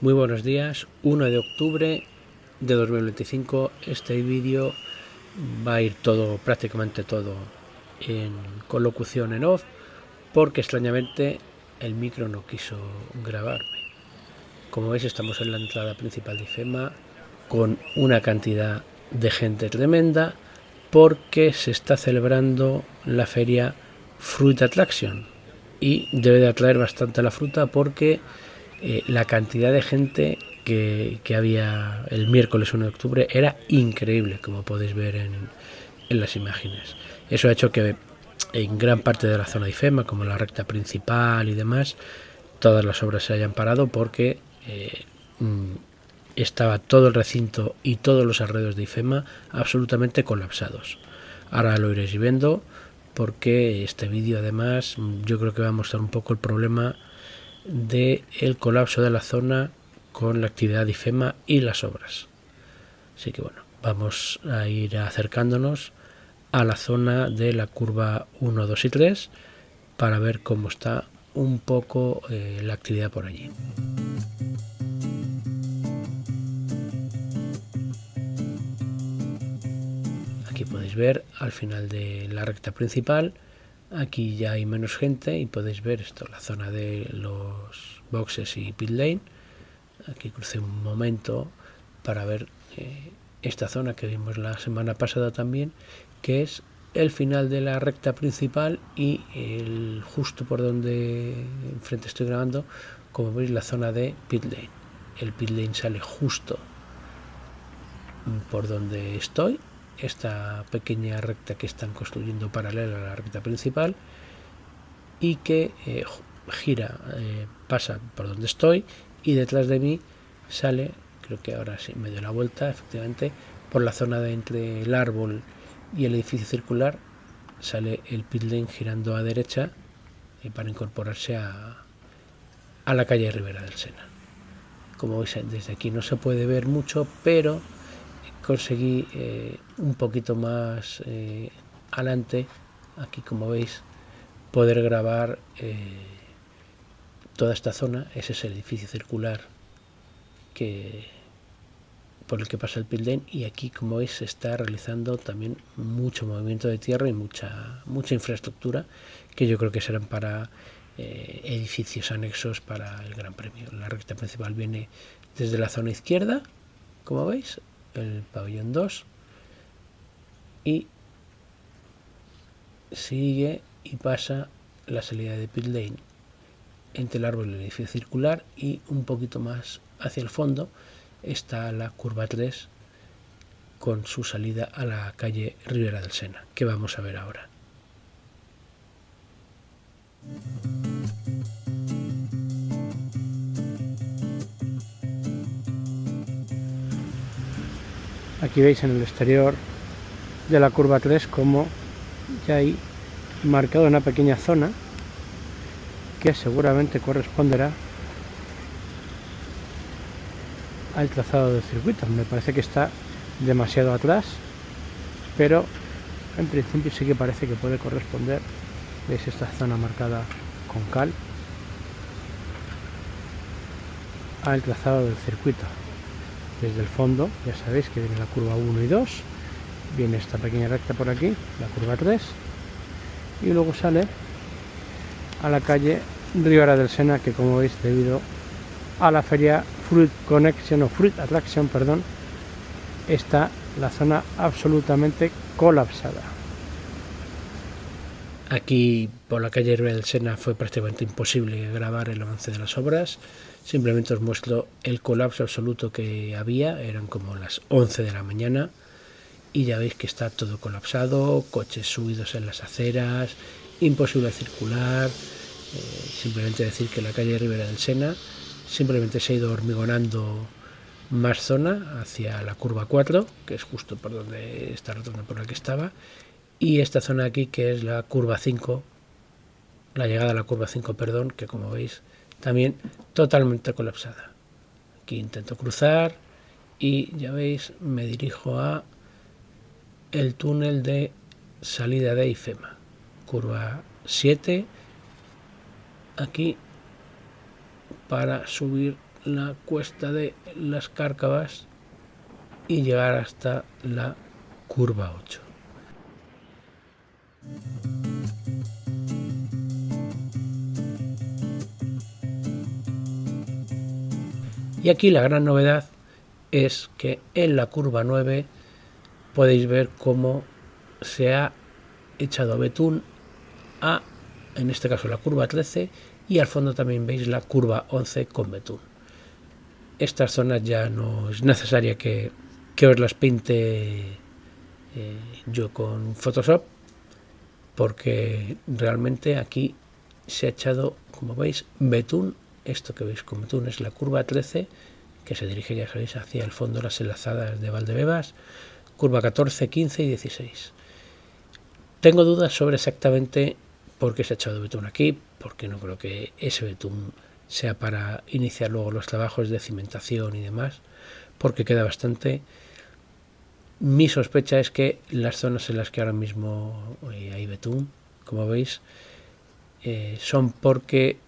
Muy buenos días, 1 de octubre de 2025. Este vídeo va a ir prácticamente todo con locución en off, porque extrañamente el micro no quiso grabarme. Como veis, estamos en la entrada principal de IFEMA con una cantidad de gente tremenda, porque se está celebrando la feria Fruit Attraction y debe de atraer bastante la fruta, porque la cantidad de gente que había el miércoles 1 de octubre era increíble, como podéis ver en las imágenes. Eso ha hecho que en gran parte de la zona de IFEMA, como la recta principal y demás, todas las obras se hayan parado, porque estaba todo el recinto y todos los alrededores de IFEMA absolutamente colapsados. Ahora lo iréis viendo, porque este vídeo además yo creo que va a mostrar un poco el problema del colapso de la zona con la actividad de IFEMA y las obras. Así que bueno, vamos a ir acercándonos a la zona de la curva 1, 2 y 3 para ver cómo está un poco la actividad por allí. Aquí podéis ver al final de la recta principal. Aquí ya hay menos gente y podéis ver esto, la zona de los boxes y pit lane. Aquí crucé un momento para ver esta zona que vimos la semana pasada también, que es el final de la recta principal y justo por donde enfrente estoy grabando, como veis, la zona de pit lane. El pit lane sale justo por donde estoy, esta pequeña recta que están construyendo paralela a la recta principal y que gira, pasa por donde estoy, y detrás de mí sale, creo que ahora sí me dio la vuelta, efectivamente, por la zona de entre el árbol y el edificio circular, sale el pit lane girando a derecha para incorporarse a la calle Ribera del Sena. Como veis, desde aquí no se puede ver mucho, pero conseguí un poquito más adelante, aquí como veis, poder grabar toda esta zona. Ese es el edificio circular por el que pasa el pit lane, y aquí, como veis, se está realizando también mucho movimiento de tierra y mucha infraestructura, que yo creo que serán para edificios anexos para el Gran Premio. La recta principal viene desde la zona izquierda, como veis, el pabellón 2, y sigue y pasa la salida de pit lane entre el árbol y el edificio circular, y un poquito más hacia el fondo está la curva 3 con su salida a la calle Ribera del Sena, que vamos a ver ahora. Aquí veis en el exterior de la curva 3 como ya hay marcado una pequeña zona que seguramente corresponderá al trazado del circuito. Me parece que está demasiado atrás, pero en principio sí que parece que puede corresponder. ¿Veis esta zona marcada con cal? Al trazado del circuito. Desde el fondo ya sabéis que viene la curva 1 y 2, viene esta pequeña recta por aquí, la curva 3, y luego sale a la calle Ribera del Sena, que como veis, debido a la feria Fruit Attraction, está la zona absolutamente colapsada. Aquí por la calle Ribera del Sena fue prácticamente imposible grabar el avance de las obras. Simplemente os muestro el colapso absoluto que había. Eran como las 11 de la mañana y ya veis que está todo colapsado, coches subidos en las aceras, imposible circular. Simplemente decir que la calle Ribera del Sena simplemente se ha ido hormigonando más zona hacia la curva 4, que es justo por donde está rotonda por la que estaba, y esta zona aquí, que es la curva 5, la llegada a la curva 5, que como veis también totalmente colapsada. Aquí intento cruzar y ya veis, me dirijo a el túnel de salida de IFEMA, curva 7, aquí, para subir la cuesta de las Cárcavas y llegar hasta la curva 8. Y aquí la gran novedad es que en la curva 9 podéis ver cómo se ha echado betún en este caso la curva 13, y al fondo también veis la curva 11 con betún. Estas zonas ya no es necesaria que os las pinte yo con Photoshop, porque realmente aquí se ha echado, como veis, betún. Esto que veis con betún es la curva 13, que se dirige, ya sabéis, hacia el fondo de las enlazadas de Valdebebas, curva 14, 15 y 16. Tengo dudas sobre exactamente por qué se ha echado betún aquí, porque no creo que ese betún sea para iniciar luego los trabajos de cimentación y demás, porque queda bastante. Mi sospecha es que las zonas en las que ahora mismo hay betún, como veis, son porque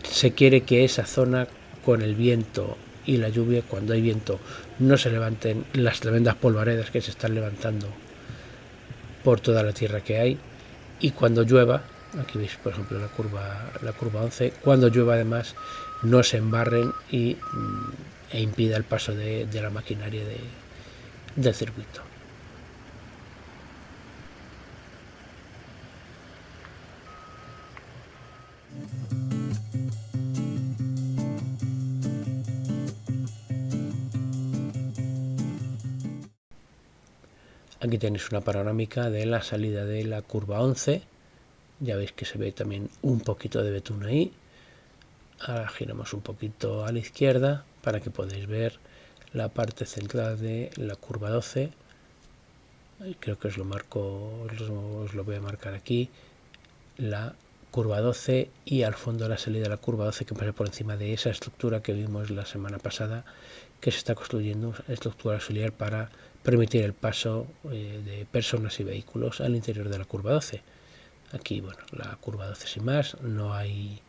se quiere que esa zona, con el viento y la lluvia, cuando hay viento, no se levanten las tremendas polvaredas que se están levantando por toda la tierra que hay, y cuando llueva, aquí veis por ejemplo la curva 11, cuando llueva además no se embarren e impida el paso de la maquinaria del circuito. Aquí tenéis una panorámica de la salida de la curva 11. Ya veis que se ve también un poquito de betún ahí. Ahora giramos un poquito a la izquierda para que podáis ver la parte central de la curva 12. Creo que os lo marco, os lo voy a marcar aquí. La curva 12 y al fondo la salida de la curva 12, que pasa por encima de esa estructura que vimos la semana pasada, que se está construyendo, una estructura auxiliar para permitir el paso de personas y vehículos al interior de la curva 12. Aquí, bueno, la curva 12 sin más, no hay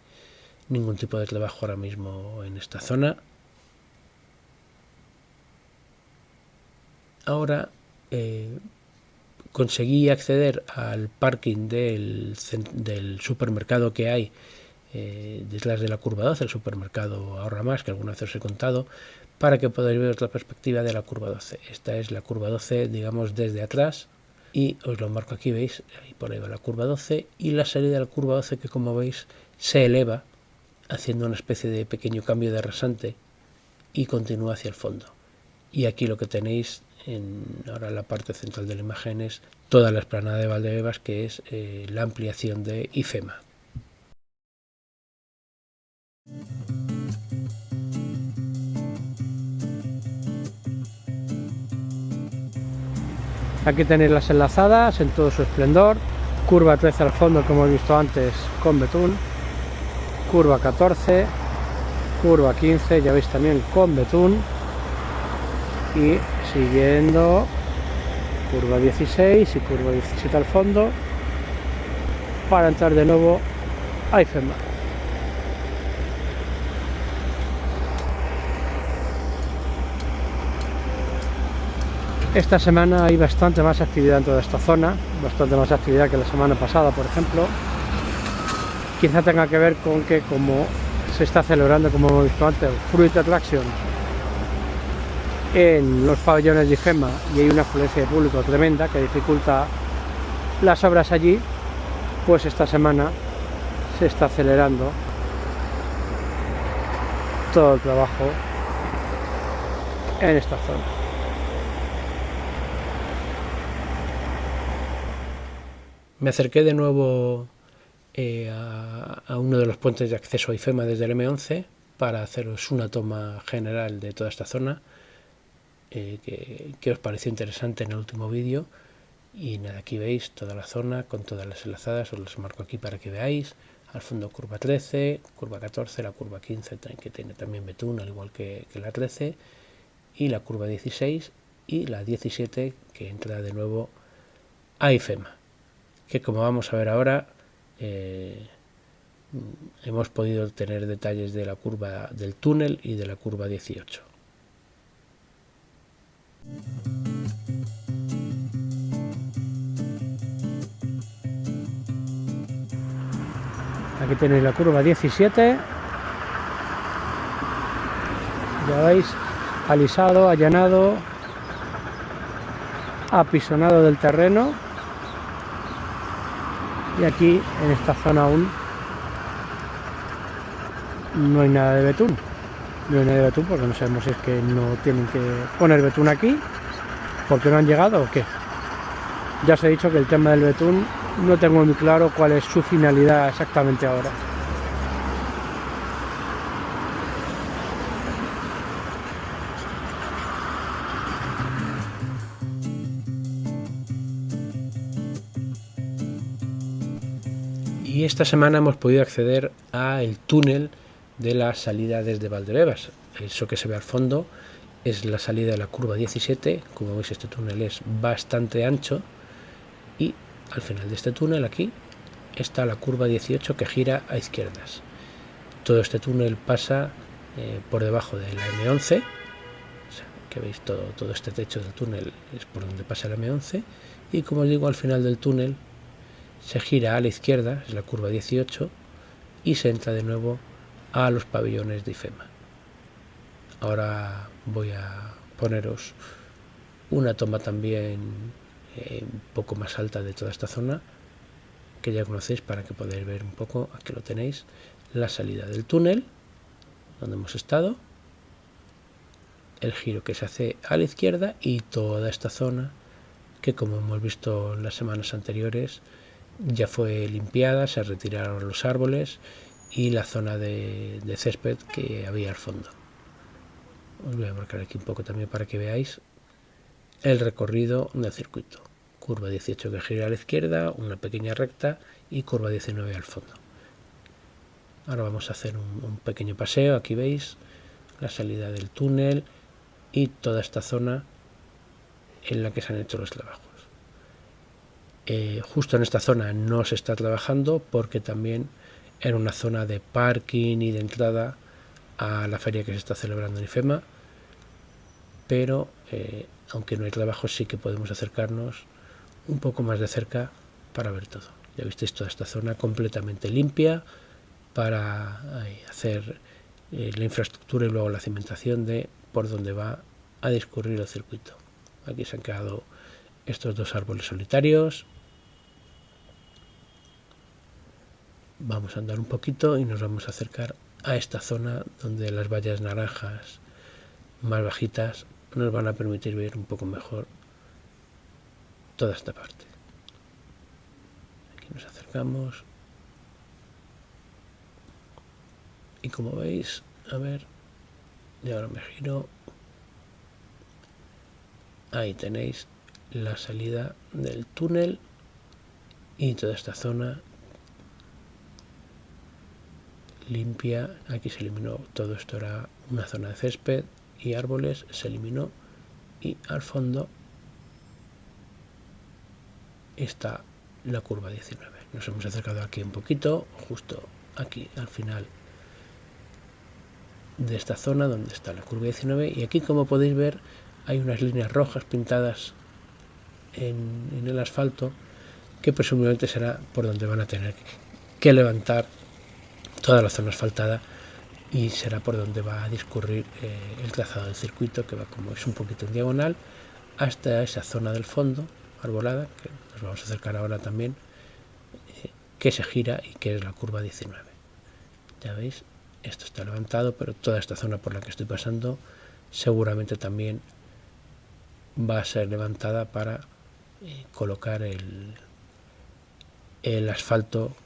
ningún tipo de trabajo ahora mismo en esta zona. Ahora conseguí acceder al parking del supermercado que hay detrás de la curva 12, el supermercado Ahorra Más, que alguna vez os he contado, para que podáis ver otra perspectiva de la curva 12. Esta es la curva 12, digamos, desde atrás, y os lo marco aquí, veis, ahí por ahí va la curva 12, y la salida de la curva 12, que como veis se eleva, haciendo una especie de pequeño cambio de rasante, y continúa hacia el fondo. Y aquí lo que tenéis ahora en la parte central de la imagen es toda la explanada de Valdebebas, que es la ampliación de IFEMA. Aquí tenéis las enlazadas en todo su esplendor. Curva 13 al fondo, como hemos visto antes, con betún. Curva 14, curva 15, ya veis también con betún. Y siguiendo, curva 16 y curva 17 al fondo, para entrar de nuevo a IFEMA. Esta semana hay bastante más actividad en toda esta zona, bastante más actividad que la semana pasada, por ejemplo. Quizá tenga que ver con que, como se está celebrando, como hemos visto antes, Fruit Attraction en los pabellones de IFEMA, y hay una afluencia de público tremenda que dificulta las obras allí, pues esta semana se está acelerando todo el trabajo en esta zona. Me acerqué de nuevo a uno de los puentes de acceso a IFEMA desde el M11 para haceros una toma general de toda esta zona que os pareció interesante en el último vídeo. Y nada, aquí veis toda la zona con todas las enlazadas, os las marco aquí para que veáis. Al fondo curva 13, curva 14, la curva 15 que tiene también betún, al igual que la 13, y la curva 16 y la 17, que entra de nuevo a IFEMA, que como vamos a ver ahora hemos podido tener detalles de la curva del túnel y de la curva 18. Aquí tenéis la curva 17. Ya veis, alisado, allanado, apisonado del terreno. Y aquí, en esta zona aún, no hay nada de betún. No hay nada de betún porque no sabemos si es que no tienen que poner betún aquí, porque no han llegado o qué. Ya os he dicho que el tema del betún no tengo muy claro cuál es su finalidad exactamente ahora. Y esta semana hemos podido acceder al túnel de la salida desde Valdebebas. Eso que se ve al fondo es la salida de la curva 17. Como veis, este túnel es bastante ancho y al final de este túnel aquí está la curva 18 que gira a izquierdas. Todo este túnel pasa por debajo de la M11. O sea, que veis todo este techo del túnel es por donde pasa la M11, y como os digo, al final del túnel se gira a la izquierda, es la curva 18, y se entra de nuevo a los pabellones de IFEMA. Ahora voy a poneros una toma también un poco más alta de toda esta zona, que ya conocéis, para que podáis ver un poco. Aquí lo tenéis, la salida del túnel donde hemos estado, el giro que se hace a la izquierda y toda esta zona que, como hemos visto en las semanas anteriores, ya fue limpiada, se retiraron los árboles y la zona de césped que había al fondo. Os voy a marcar aquí un poco también para que veáis el recorrido del circuito. Curva 18 que gira a la izquierda, una pequeña recta, y curva 19 al fondo. Ahora vamos a hacer un pequeño paseo. Aquí veis la salida del túnel y toda esta zona en la que se han hecho los trabajos. Justo en esta zona no se está trabajando porque también era una zona de parking y de entrada a la feria que se está celebrando en IFEMA, pero aunque no hay trabajo, sí que podemos acercarnos un poco más de cerca para ver todo. Ya visteis toda esta zona completamente limpia para hacer la infraestructura y luego la cimentación de por donde va a discurrir el circuito. Aquí se han quedado estos dos árboles solitarios. Vamos a andar un poquito y nos vamos a acercar a esta zona donde las vallas naranjas más bajitas nos van a permitir ver un poco mejor toda esta parte. Aquí nos acercamos y, como veis, a ver, y ahora me giro, ahí tenéis la salida del túnel y toda esta zona limpia. Aquí se eliminó todo esto, era una zona de césped y árboles, se eliminó, y al fondo está la curva 19. Nos hemos acercado aquí un poquito, justo aquí al final de esta zona donde está la curva 19, y aquí, como podéis ver, hay unas líneas rojas pintadas en el asfalto que presumiblemente será por donde van a tener que levantar toda la zona asfaltada, y será por donde va a discurrir el trazado del circuito, que va, como es un poquito en diagonal, hasta esa zona del fondo arbolada, que nos vamos a acercar ahora también, que se gira y que es la curva 19. Ya veis, esto está levantado, pero toda esta zona por la que estoy pasando seguramente también va a ser levantada para colocar el asfalto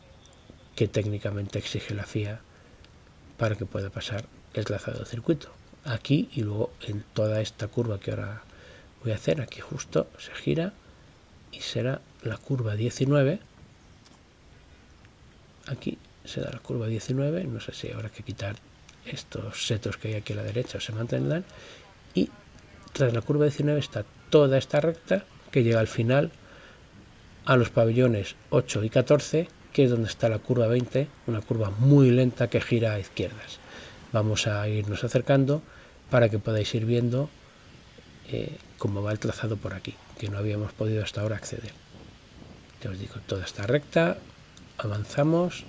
que técnicamente exige la FIA para que pueda pasar el trazado del circuito. Aquí y luego en toda esta curva que ahora voy a hacer, aquí justo se gira y será la curva 19. Aquí se da la curva 19, no sé si habrá que quitar estos setos que hay aquí a la derecha o se mantendrán, y tras la curva 19 está toda esta recta que llega al final a los pabellones 8 y 14, que es donde está la curva 20, una curva muy lenta que gira a izquierdas. Vamos a irnos acercando para que podáis ir viendo cómo va el trazado por aquí, que no habíamos podido hasta ahora acceder. Ya os digo, toda esta recta, avanzamos.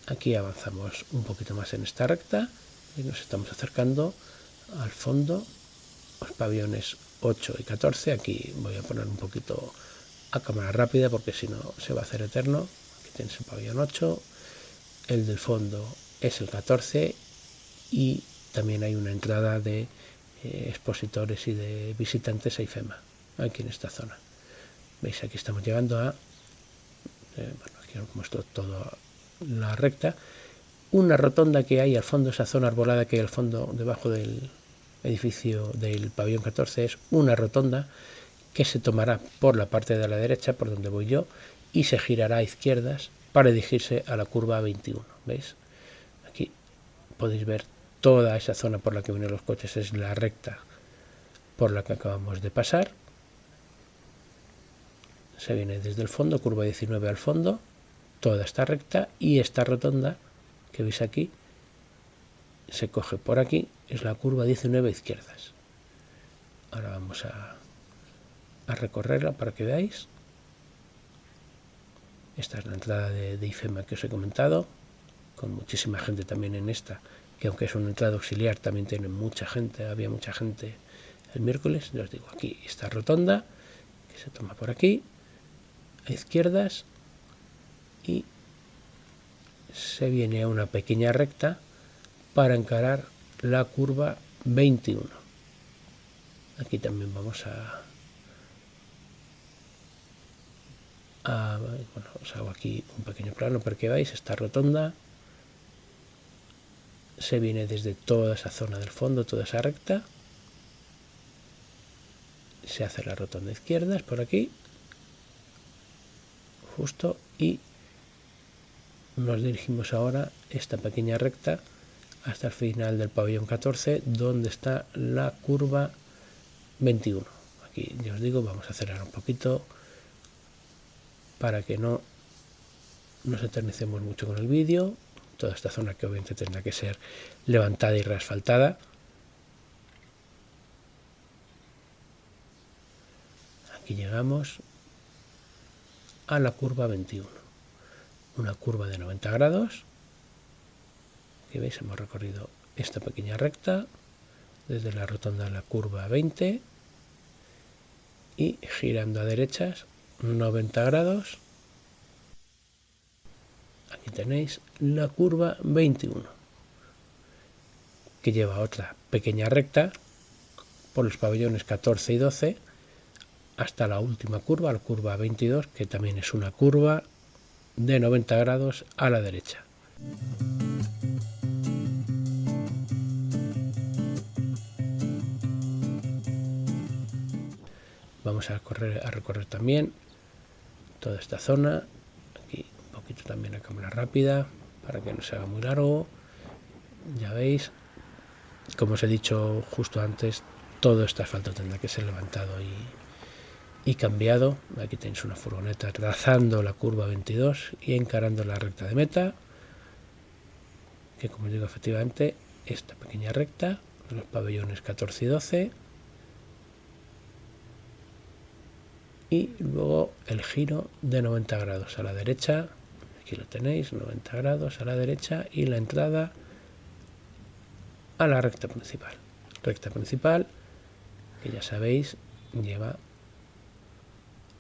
Aquí avanzamos un poquito más en esta recta y nos estamos acercando al fondo, los pabellones 8 y 14. Aquí voy a poner un poquito a cámara rápida porque si no se va a hacer eterno. Aquí tienes el pabellón 8, el del fondo es el 14 y también hay una entrada de expositores y de visitantes a IFEMA, aquí en esta zona. Veis, aquí estamos llegando a, bueno, aquí os muestro toda la recta, una rotonda que hay al fondo, esa zona arbolada que hay al fondo, debajo del edificio del pabellón 14, es una rotonda que se tomará por la parte de la derecha, por donde voy yo, y se girará a izquierdas para dirigirse a la curva 21. ¿Veis? Aquí podéis ver toda esa zona por la que vienen los coches, es la recta por la que acabamos de pasar. Se viene desde el fondo, curva 19 al fondo, toda esta recta, y esta rotonda que veis aquí se coge por aquí, es la curva 19 a izquierdas. Ahora vamos a recorrerla para que veáis. Esta es la entrada de IFEMA que os he comentado, con muchísima gente también en esta, que aunque es una entrada auxiliar también tiene mucha gente, había mucha gente el miércoles. Ya os digo, aquí esta rotonda que se toma por aquí a izquierdas y se viene a una pequeña recta para encarar la curva 21. Aquí también vamos bueno, os hago aquí un pequeño plano para que veáis esta rotonda. Se viene desde toda esa zona del fondo, toda esa recta. Se hace la rotonda izquierdas por aquí, justo, y nos dirigimos ahora esta pequeña recta hasta el final del pabellón 14, donde está la curva 21. Aquí ya os digo, vamos a acelerar un poquito para que no nos eternicemos mucho con el vídeo. Toda esta zona que obviamente tendrá que ser levantada y reasfaltada. Aquí llegamos a la curva 21, una curva de 90 grados, que veis, hemos recorrido esta pequeña recta desde la rotonda a la curva 20 y girando a derechas 90 grados. Aquí tenéis la curva 21, que lleva otra pequeña recta por los pabellones 14 y 12 hasta la última curva, la curva 22, que también es una curva de 90 grados a la derecha. Vamos a recorrer también toda esta zona, aquí un poquito también a cámara rápida para que no se haga muy largo. Ya veis, como os he dicho justo antes, todo este asfalto tendrá que ser levantado y cambiado. Aquí tenéis una furgoneta trazando la curva 22 y encarando la recta de meta, que como os digo, efectivamente esta pequeña recta, los pabellones 14 y 12, y luego el giro de 90 grados a la derecha. Aquí lo tenéis, 90 grados a la derecha, y la entrada a la recta principal. Recta principal que ya sabéis lleva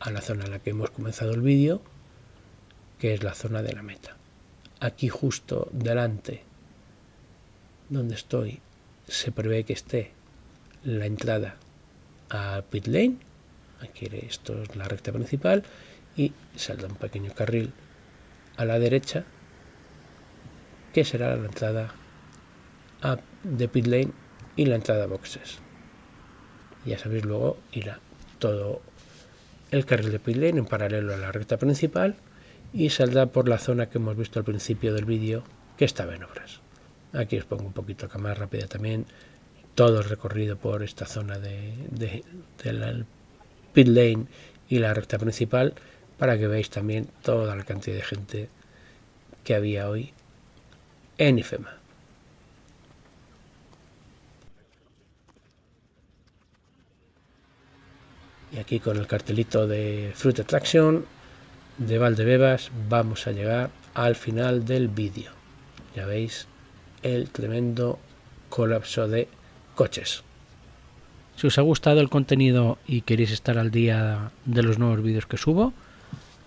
a la zona en la que hemos comenzado el vídeo, que es la zona de la meta. Aquí justo delante donde estoy se prevé que esté la entrada a pit lane. Aquí esto es la recta principal y saldrá un pequeño carril a la derecha que será la entrada de pit lane y la entrada a boxes. Ya sabéis, luego irá todo el carril de pit lane en paralelo a la recta principal y saldrá por la zona que hemos visto al principio del vídeo, que estaba en obras. Aquí os pongo un poquito a cámara rápida también todo el recorrido por esta zona de la pit lane y la recta principal, para que veáis también toda la cantidad de gente que había hoy en IFEMA. Y aquí con el cartelito de Fruit Attraction de Valdebebas vamos a llegar al final del vídeo. Ya veis el tremendo colapso de coches. Si os ha gustado el contenido y queréis estar al día de los nuevos vídeos que subo,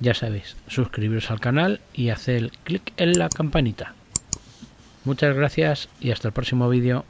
ya sabéis, suscribiros al canal y hacer clic en la campanita. Muchas gracias y hasta el próximo vídeo.